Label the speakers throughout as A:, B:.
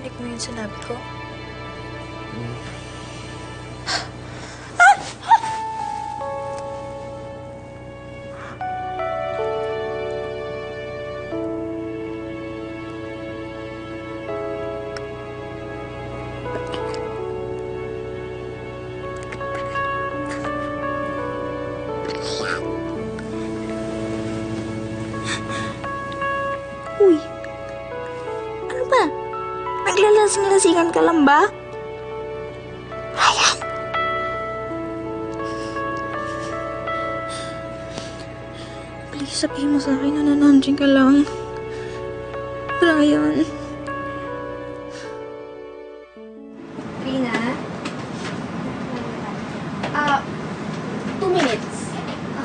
A: Narinig mo yung sinabi ko?
B: Uy, ano ba? Naglalasing-lasingan ka lang ba? Ryan! Please, sabihin mo sa akin na nandiyan ka lang. Ryan.
C: Trina? 2 minutes.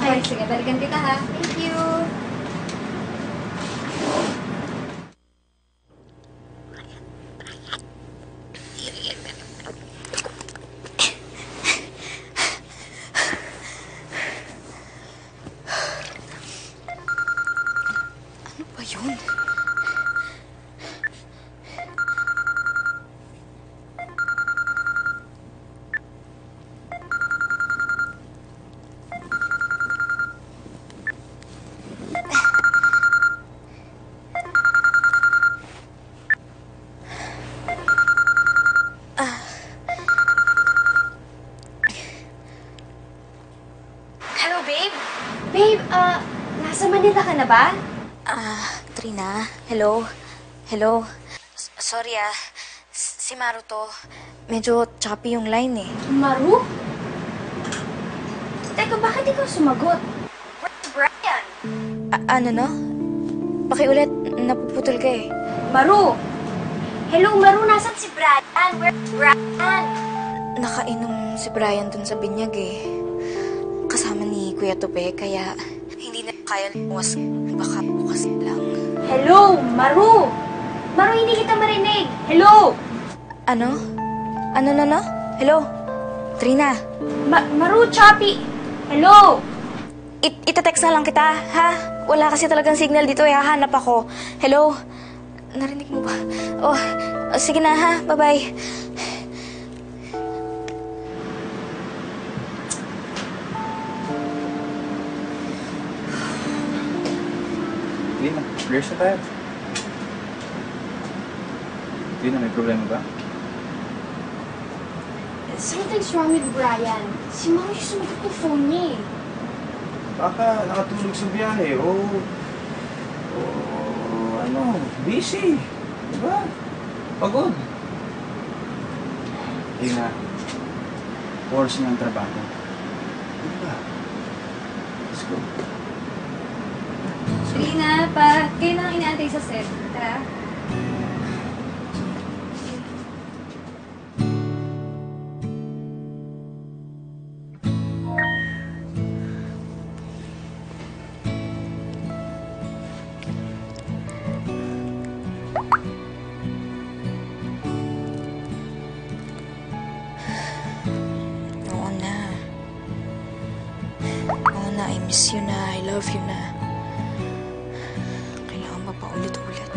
C: Okay, sige. Balikan kita, ha? Thank you.
A: Ano ba yun?
C: Hello, babe? Babe, nasa Manila ka na ba?
A: Trina, hello? Hello? Sorry si Maru to. Medyo choppy yung line eh.
C: Maru? Teka, bakit ikaw sumagot? Where's Brian?
A: Ano no? Pakiulit, napuputol ka eh.
C: Maru! Hello, Maru, nasan si Brian? Where's Brian?
A: Nakainom si Brian dun sa binyag eh. Kasama ni Kuya Tope, kaya hindi na kaya lumas. Baka bukas lang.
C: Hello, Maru! Maru, hindi kita marinig. Hello!
A: Ano? Ano no? Hello? Trina,
C: Maru, choppy. Hello!
A: itatext na lang kita, ha? Wala kasi talagang signal dito eh. Hahanap ako. Hello? Narinig mo ba? Oh, sige na ha. Bye-bye.
D: Trina, rehearse na tayo. Trina, may problema ba?
C: Something's wrong with Brian. Si Maru yung sumagot ng phone niya eh.
D: Baka nakatulog sa biyahe o busy. Diba? Pagod. Trina, oras na ang trabaho. Diba? Let's go.
C: Trina, pa, kayo na ang inaantay sa set. Tara.
A: Oo na, I miss you na. I love you na. Kailangan ba pa ulit-ulit?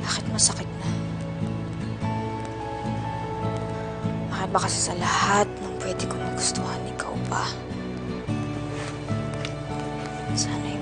A: Bakit masakit na? Bakit ba kasi sa lahat ng pwede ko magustuhan, ikaw pa? Sana